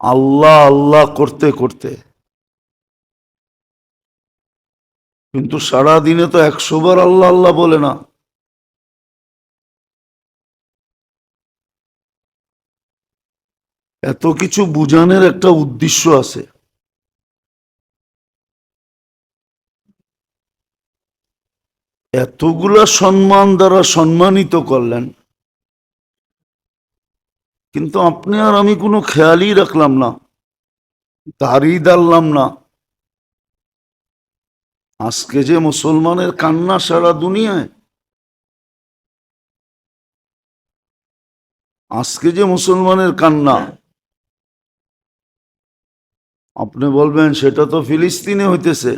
আল্লাহ আল্লাহ করতে করতে, কিন্তু সারা দিনে তো 100 বার আল্লাহ আল্লাহ বলে না। এত কিছু বুঝানোর একটা উদ্দেশ্য আছে। এতগুলা সম্মান দ্বারা সম্মানিত করলেন, কিন্তু আপনি আর আমি কোনো খেয়ালই রাখলাম না, দাড়ি দাঁড়লাম না। আজকে যে মুসলমানের কান্না সারা দুনিয়ায়, আজকে যে মুসলমানের কান্না, আপনি বলবেন সেটা তো ফিলিস্তিনে হইতেছে।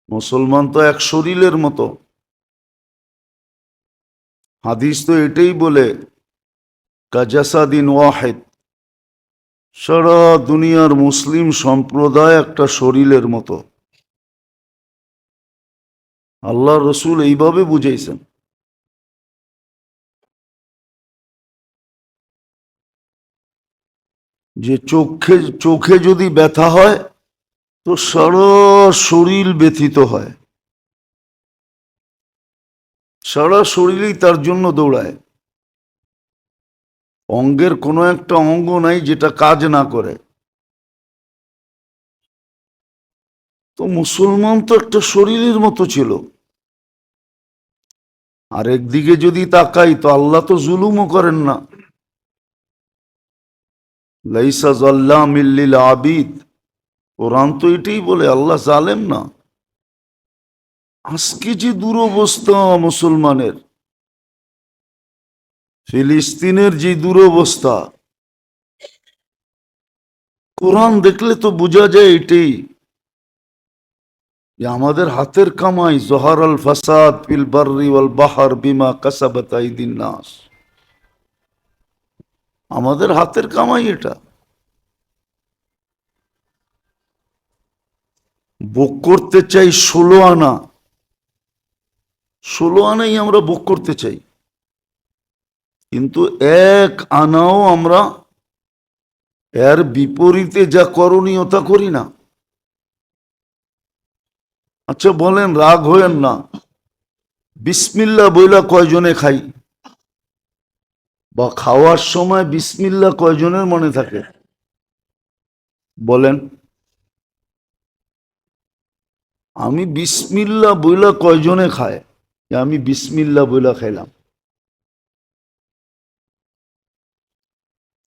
মুসলমান তো এক শরীরের মতো। হাদিস তো এটাই বলে, কাজাসাদিন ওয়াহিদ, সারা দুনিয়ার মুসলিম সম্প্রদায় একটা শরীরের মতো। আল্লাহ রসুল এইভাবে বুঝাইছেন। যে চোখে চোখে যদি ব্যথা হয় তো সারা শরীর ব্যথিত হয়, সারা শরীরই তার জন্য দৌড়ায়। অঙ্গের কোনো একটা অঙ্গ নাই যেটা কাজ না করে। তো মুসলমান তো একটা শরীরের মতো ছিল। আর একদিকে যদি তাকাই তো আল্লাহ তো জুলুমও করেন না। লাইসা যাল্লামিল লিল আবিদ, কোরআন তো এটাই বলে, আল্লাহ জালেম না। আজকে যে দুরবস্থা মুসলমানের, ফিলিস্তিনের যে দুরবস্থা, কোরআন দেখলে তো বোঝা যায় এটাই, যে আমাদের হাতের কামাই। জহার আল ফাসাদ ফিল বাররি ওয়াল বাহর বিমা কাসাবাত আইদিন নাস, আমাদের হাতের কামাই এটা। ভোগ করতে চাই 16 আনা, 16 আনাই আমরা ভোগ করতে চাই, কিন্তু 1 আনাও আমরা এর বিপরীতে যা করণীয় তা করি না। আচ্ছা বলেন, রাগ হয়েন না, বিসমিল্লাহ বইলা কয়জনে খাই? বা খাওয়ার সময় বিসমিল্লাহ কয়জনের মনে থাকে? বলেন, আমি বিসমিল্লাহ বইলা কয়জনে খায় যে আমি বিসমিল্লাহ বইলা খাইলাম?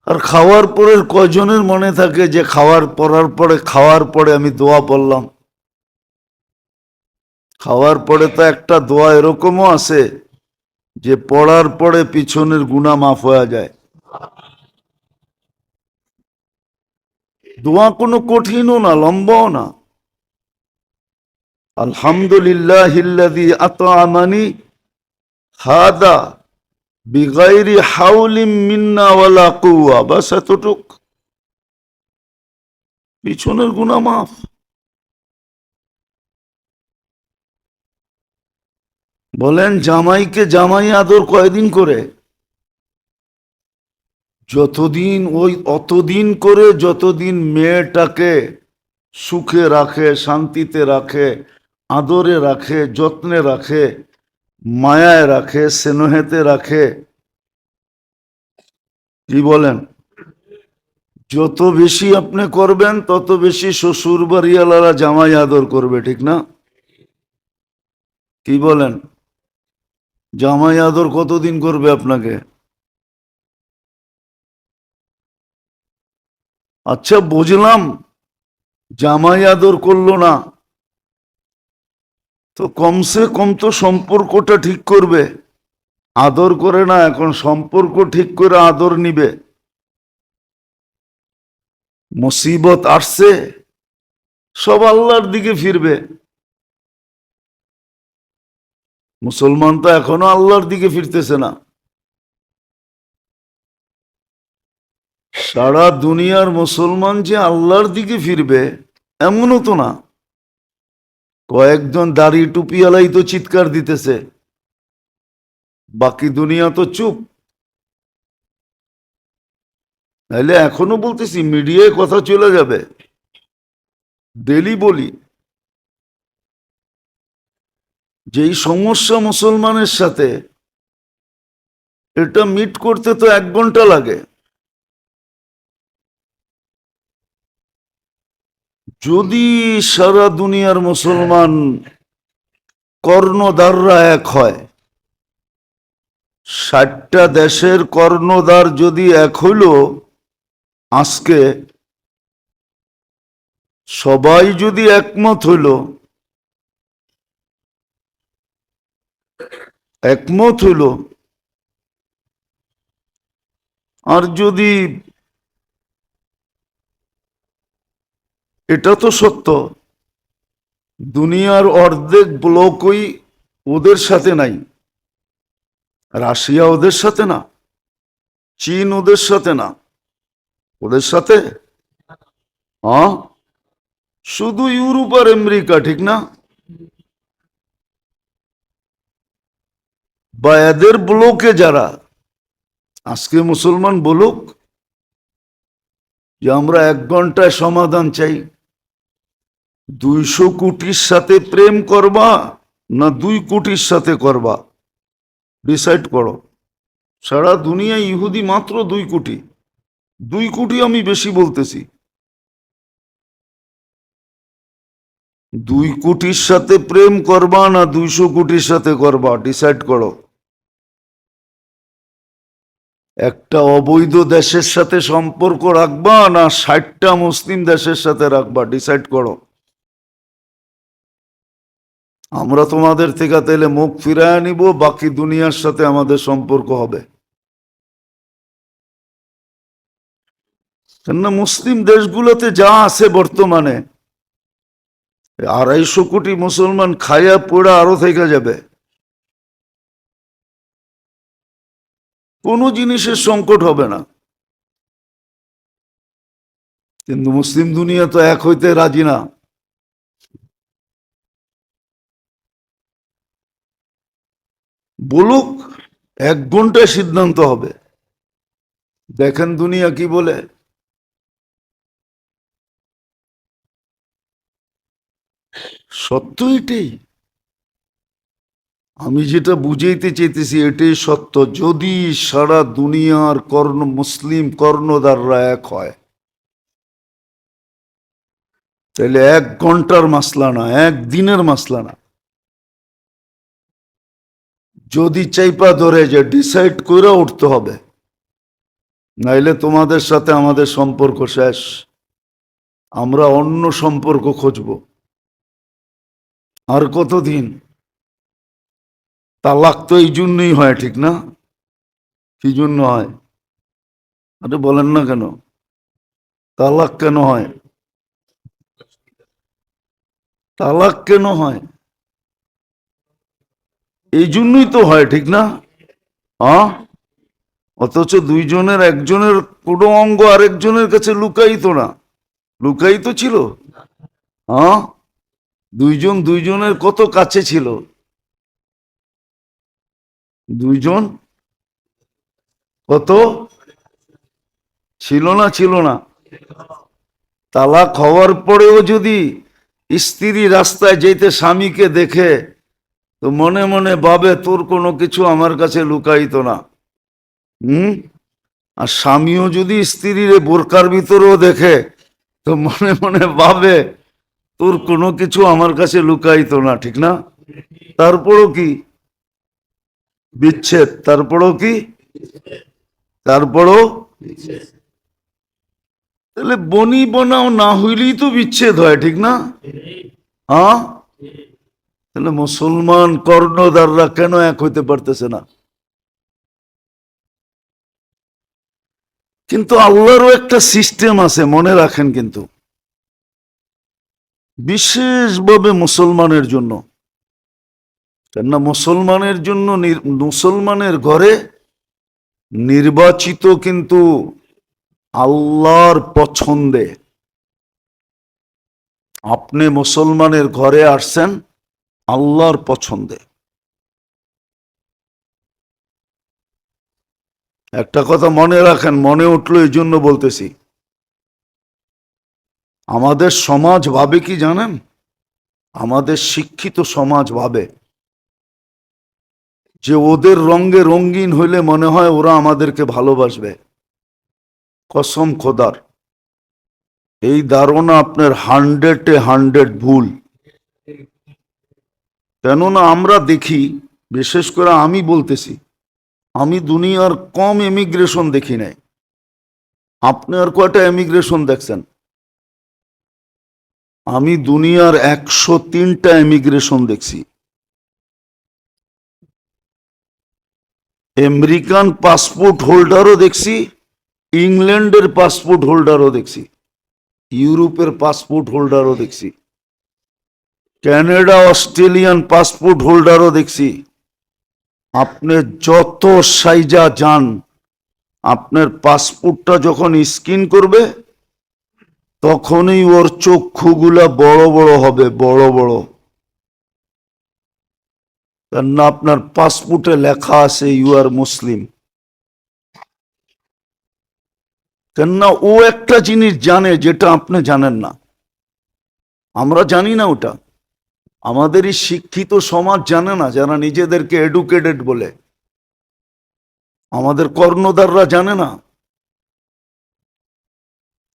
আর খাওয়ার পরে কয়জনের মনে থাকে যে খাওয়ার পরে আমি দোয়া পড়লাম? খাওয়ার পরে তো একটা দোয়া এরকমও আছে যে পড়ার পরে পিছনের গুনাহ মাফ হয়ে যায়। দোয়া কোনো কঠিনও না, লম্বাও না। আলহামদুলিল্লাহিল্লাযী আত'আমানি হাদা বিগাইরি হাউলিম মিন্না ওয়ালা কুওয়া, বাস এতটুক, পিছনের গুনাহ মাফ। বলেন, জামাইকে জামাই আদর কয়দিন করে? যতদিন, ওই অতদিন করে যতদিন মেয়েটাকে সুখে রাখে, শান্তিতে রাখে, আদরে রাখে, যত্নে রাখে, মায়ায় রাখে, স্নেহেতে রাখে। কি বলেন? যত বেশি আপনি করবেন তত বেশি শ্বশুর বাড়িওয়ালারা জামাই আদর করবে, ঠিক না? কি বলেন? জামাই আদর কতদিন করবে আপনাকে? আচ্ছা বুঝলাম, জামাই আদর করলো না, তো কমসে কম তো সম্পর্কটা ঠিক করবে। আদর করে না, এখন সম্পর্ক ঠিক করে আদর নিবে। মুসিবত আসছে, সব আল্লাহর দিকে ফিরবে। মুসলমান তো এখনো আল্লাহর দিকে ফিরতেছে না। সারা দুনিয়ার মুসলমান যে আল্লাহর দিকে ফিরবে এমনও তো না। কয়েকজন দাড়ি টুপিওয়ালাই তো চিৎকার দিতেছে, বাকি দুনিয়া তো চুপ। নাহলে এখনো বলতেছি, মিডিয়ায় কথা চলে যাবে, ডেলি বলি যে এই সমস্যা মুসলমানের সাথে, এটা মিট করতে তো 1 ঘন্টা লাগে। যদি সারা দুনিয়ার মুসলমান কর্ণধাররা এক হয়, 60টা দেশের কর্ণধার যদি এক হইল, আজকে সবাই যদি একমত হইল, আর যদি, এটা তো সত্য, দুনিয়ার অর্ধেক ব্লকই ওদের সাথে নাই, রাশিয়া ওদের সাথে না, চীন ওদের সাথে না, ওদের সাথে হ্যাঁ, শুধু ইউরোপ আর আমেরিকা, ঠিক না? বা এদের ব্লকে যারা, আজকে মুসলমান বলুক যে আমরা 1 ঘন্টায় সমাধান চাই, 200 কোটির সাথে প্রেম করবা না 2 কোটির সাথে করবা, ডিসাইড করো। সারা দুনিয়ায় ইহুদি মাত্র 2 কোটি, 2 কোটি আমি বেশি বলতেছি। 2 কোটির সাথে প্রেম করবা না 200 কোটির সাথে করবা, ডিসাইড করো। একটা অবৈধ দেশের সাথে সম্পর্ক রাখবা না 60টা মুসলিম দেশের সাথে রাখবা, ডিসাইড করো। আমরা তোমাদের থেকে তাহলে মুখ ফিরায় নিব, বাকি দুনিয়ার সাথে আমাদের সম্পর্ক হবে। কেননা মুসলিম দেশগুলোতে যা আছে বর্তমানে, 250 কোটি মুসলমান খায়া পোড়া আরো থেকে যাবে, কোনো জিনিসের সংকট হবে না। কিন্তু মুসলিম দুনিয়া তো এক হইতে রাজি না। বলুক, 1 ঘন্টায় সিদ্ধান্ত হবে। দেখেন দুনিয়া কি বলে। সত্য এটাই, আমি যেটা বুঝাইতে চাইতেছি এটাই সত্য। যদি সারা দুনিয়ার মুসলিম কর্ণধাররা এক হয়, তাহলে 1 ঘন্টার মাসলা না, 1 দিনের মাসলা না। যদি চাইপা ধরে যে ডিসাইড করে উঠতে হবে, নাইলে তোমাদের সাথে আমাদের সম্পর্ক শেষ, আমরা অন্য সম্পর্ক খুঁজব। আর কতদিন? তালাক তো এই জন্যই হয়, ঠিক না? কি জন্য হয়? আরে বলেন না কেন, তালাক কেন হয়? তালাক কেন হয়? এই জন্যই তো হয়, ঠিক না? হ্যাঁ, অথচ দুইজনের একজনের কোনো অঙ্গ আরেকজনের কাছে লুকাইতো না, লুকাইতো ছিল। হ্যাঁ, দুইজন দুইজনের কত কাছে ছিল, দুইজন কত ছিল না, ছিল না? তালাক হওয়ার পরেও যদি স্ত্রী রাস্তায় যেতে স্বামীকে দেখে, তো মনে মনে ভাবে তোর কোনো কিছু আমার কাছে লুকাইতো না। আর স্বামীও যদি স্ত্রীর বোরকার ভিতরেও দেখে, তো মনে মনে ভাবে তোর কোনো কিছু আমার কাছে লুকাইতো না, ঠিক না? তারপরও কি বিচ্ছেদ, তারপরও কি, তারপরও। তাহলে বনি বনাও না হইলেই তো বিচ্ছেদ হয়, ঠিক না? হ্যাঁ, তাহলে মুসলমান কর্ণধাররা কেন এক হইতে পারতেছে না? কিন্তু আল্লাহরও একটা সিস্টেম আছে, মনে রাখেন, কিন্তু বিশেষভাবে মুসলমানের জন্য। কেননা মুসলমানের জন্য, মুসলমানের ঘরে নির্বাচিত কিন্তু আল্লাহর পছন্দে। আপনি মুসলমানের ঘরে আসছেন আল্লাহর পছন্দে। একটা কথা মনে রাখেন, মনে উঠলো এই জন্য বলতেছি, আমাদের সমাজ ভাবে কি জানেন? আমাদের শিক্ষিত সমাজ ভাবে যে ওদের রঙে রঙিন হইলে মনে হয় ওরা আমাদেরকে ভালোবাসবে। কসম খোদার, এই ধারণা আপনার 100-এ 100 ভুল। কেননা আমরা দেখি, বিশেষ করে আমি বলতেছি, আমি দুনিয়ার কম এমিগ্রেশন দেখি নাই। আপনি আর কয়টা এমিগ্রেশন দেখছেন? আমি দুনিয়ার 103টা এমিগ্রেশন দেখছি। আমেরিকান পাসপোর্ট হোল্ডারও দেখছি, ইংল্যান্ডের পাসপোর্ট হোল্ডারও দেখছি, ইউরোপের পাসপোর্ট হোল্ডারও দেখছি, কানাডা অস্ট্রেলিয়ান পাসপোর্ট হোল্ডারও দেখছি। আপনি যত সাইজা যান, আপনার পাসপোর্টটা যখন স্ক্যান করবে তখনই ওর চক্ষুগুলা বড় বড় হবে, বড় বড়। কেননা আপনার পাসপোর্টে লেখা আছে ইউ আর মুসলিম। কেননা ও একটা জিনিস জানে যেটা আপনি জানেন না, আমরা জানি না ওটা। আমাদের এই শিক্ষিত সমাজ জানে না, যারা নিজেদেরকে এডুকেটেড বলে। আমাদের কর্ণধাররা জানে না।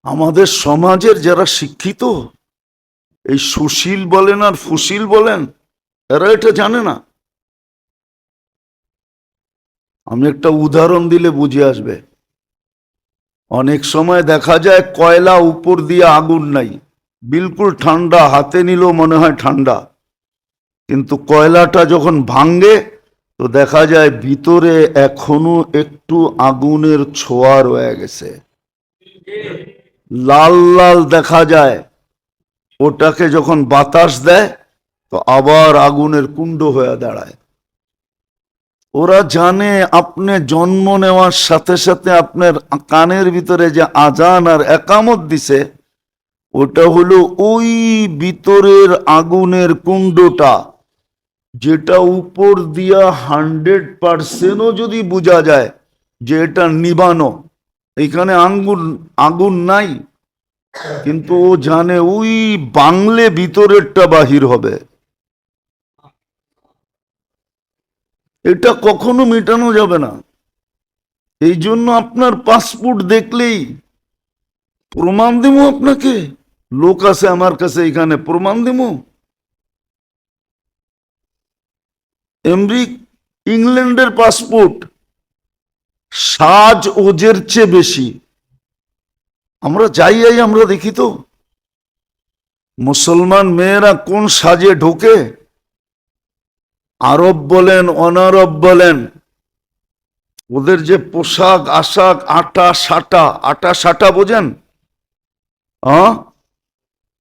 আমাদের সমাজের যারা শিক্ষিত, এই সুশীল বলেন আর ফুশীল বলেন, এরা এটা জানে না। আমি একটা উদাহরণ দিলে বুঝে আসবে। অনেক সময় দেখা যায় কয়লা উপর দিয়ে আগুন নাই, বিলকুল ঠান্ডা, হাতে নিলেও মনে হয় ঠান্ডা, কিন্তু কয়লাটা যখন ভাঙে তো দেখা যায় ভিতরে এখনো একটু আগুনের ছোঁয়া রয়ে গেছে, লাল লাল দেখা যায়। ওটাকে যখন বাতাস দেয় তো আবার আগুনের কুণ্ড হয়ে দাঁড়ায়। ওরা জানে আপনি জন্ম নেওয়ার সাথে সাথে আপনার কানের ভিতরে যে আজান আর একামত দিছে, ওটা হলো ওই ভিতরের আগুনের কুণ্ডটা, যেটা উপর দিয়া 100%ও যদি বোঝা যায় যে এটা নিবানো, এখানে আগুন নাই, কিন্তু ও জানে ওই বাংলে ভিতরেরটা বাহির হবে। এটা কখনো মেটানো যাবে না। এই জন্য আপনার পাসপোর্ট দেখলেই প্রমাণ দেবো আপনাকে, লোক আছে আমার কাছে, এখানে প্রমাণ দেবো। ইংল্যান্ডের পাসপোর্ট সাজ ওজের চেয়ে বেশি। আমরা যাই আমরা দেখি তো মুসলমান মেয়েরা কোন সাজে ঢোকে, আরব বলেন অনারব বলেন, ওদের যে পোশাক আশাক, আটা সাটা বোঝেন?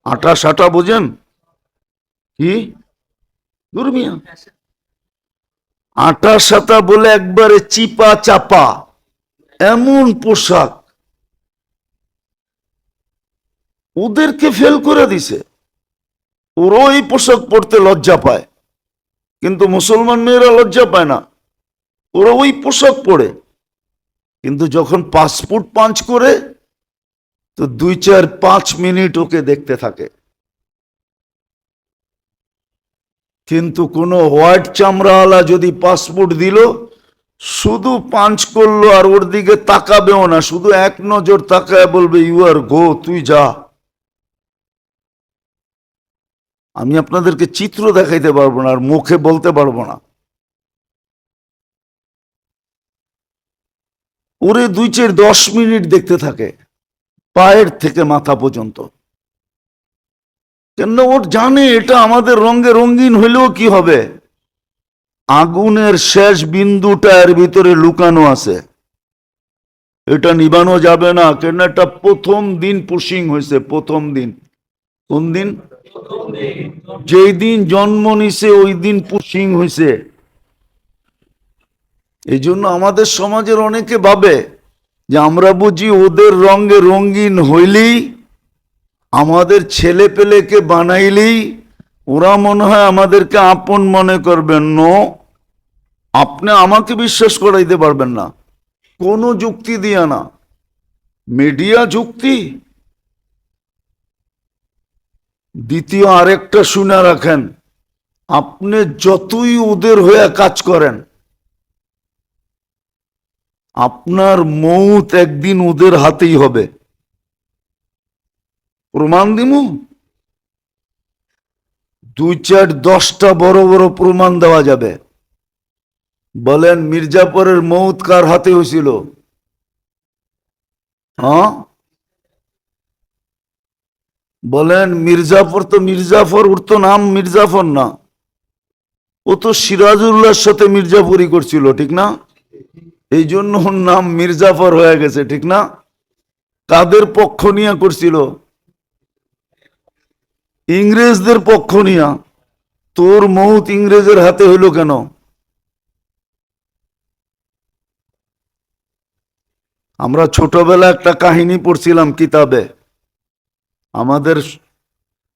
আটা সাটা বোঝেন কি? দুর্মিয়া আটা সাটা বলে একবারে চিপা চাপা এমন পোশাক ওদেরকে ফেল করে দিছে। ওরাও এই পোশাক পরতে লজ্জা পায়, কিন্তু মুসলমান মেয়েরা লজ্জা পায় না, ওরা ওই পোশাক পরে। কিন্তু যখন পাসপোর্ট পাঞ্চ করে তো 2-4-5 মিনিট ওকে দেখতে থাকে। কিন্তু কোনো হোয়াইট চামড়াওয়ালা যদি পাসপোর্ট দিল, শুধু পাঞ্চ করলো আর ওর দিকে তাকাবেও না, শুধু এক নজর তাকায় বলবে ইউ আর গো, তুই যা। আমি আপনাদেরকে চিত্র দেখাইতে পারবো না আর মুখে বলতে পারবো না। ওরে 2-4-10 মিনিট দেখতে থাকে, পায়ের থেকে মাথা পর্যন্ত। কেন? ওর জানে এটা আমাদের রঙে রঙিন হইলেও কি হবে, আগুনের শেষ বিন্দুটা এর ভিতরে লুকানো আছে, এটা নিবানো যাবে না। কেন? এটা প্রথম দিন পুশিং হয়েছে, প্রথম দিন। কোন দিন? যেই দিন জন্ম নিছে ওই দিন পুশিং হয়েছে। এই জন্য আমাদের সমাজের অনেকে ভাবে যে আমরা বুঝি ওদের রঙে রঙিন হইলেই, আমাদের ছেলে পেলেকে বানাইলেই ওরা মনে হয় আমাদেরকে আপন মনে করবেন। নো, আপনি আমাকে বিশ্বাস করাইতে পারবেন না, কোনো যুক্তি দিয়া না, মিডিয়া যুক্তি। দ্বিতীয় আরেকটা শুনে রাখেন, আপনি যতই ওদের হয়ে কাজ করেন, আপনার মৌত একদিন ওদের হাতেই হবে। প্রমাণ দিমু, 2-4-10টা বড় বড় প্রমাণ দেওয়া যাবে। বলেন মির্জাপুরের মৌত কার হাতে হয়েছিল? হ্যাঁ বলেন। মির্জাফর তো মির্জাফর, ওর তো নাম মির্জাফর না, ও তো সিরাজউল্লাহর সাথে মির্জাফরি করছিল, ঠিক না? এই জন্য ওর নাম মির্জাফর হয়ে গেছে, ঠিক না? কাদের পক্ষ নিয়ে করছিল? ইংরেজদের পক্ষ নিয়া। তোর মৌত ইংরেজের হাতে হইল কেন? আমরা ছোটবেলা একটা কাহিনী পড়ছিলাম কিতাবে, আমাদের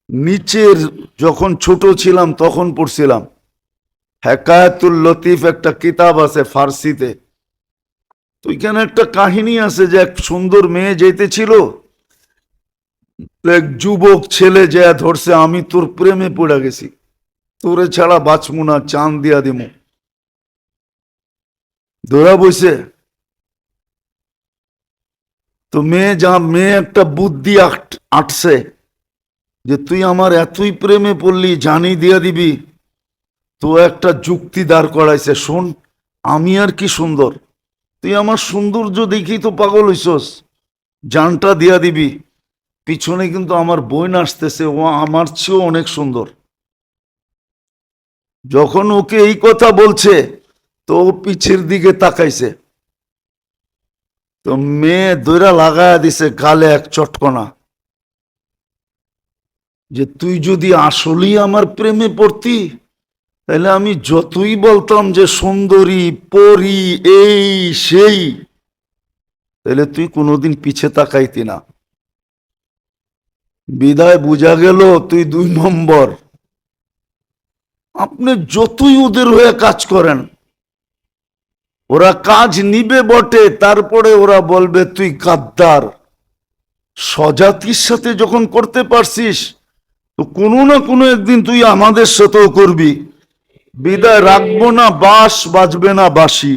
নিচের যখন ছোট ছিলাম তখন পড়ছিলাম। হেকায়াতুল লতিফ একটা কিতাব আছে ফার্সিতে, তো এখানে একটা কাহিনী আছে যে এক সুন্দর মেয়ে যেতেছিল, এক যুবক ছেলে যে ধরছে, আমি তোর প্রেমে পড়ে গেছি, তোরে ছাড়া বাঁচমু না, চাঁদ দিয়া দিমু। ধরা বইছে তো মেয়ে একটা বুদ্ধি আটছে যে তুই আমার এতই প্রেমে পড়লি, জানি দিয়া দিবি। তো একটা যুক্তি দাঁড় করাইছে, শোন আমি আর কি সুন্দর, তুই আমার সৌন্দর্য দেখি তো পাগল হইছস, জানটা দিয়া দিবি। পিছনে কিন্তু আমার বোন আসতেছে, ও আমার চেয়েও অনেক সুন্দর। যখন ওকে এই কথা বলছে তো ও পিছের দিকে তাকাইছে, তো মেয়ে দৈরা লাগায়া দিছে গালে এক চটকনা, যে তুই যদি আসলেই আমার প্রেমে পড়তি, তাহলে আমি যতই বলতাম যে সুন্দরী পরী এই সেই, তাহলে তুই কোনোদিন পিছে তাকাইতি না। বিদায় বুঝা গেল তুই 2 নম্বর। আপনি যতই ওদের হয়ে কাজ করেন, ওরা কাজ নিবে বটে, তারপরে ওরা বলবে তুই গাদ্দার। স্বজাতির সাথে যখন করতে পারছিস, তো কোনো না কোনো একদিন তুই আমাদের সাথেও করবি। বিদায় রাখবো না বাঁশ, বাজবে না বাঁশি।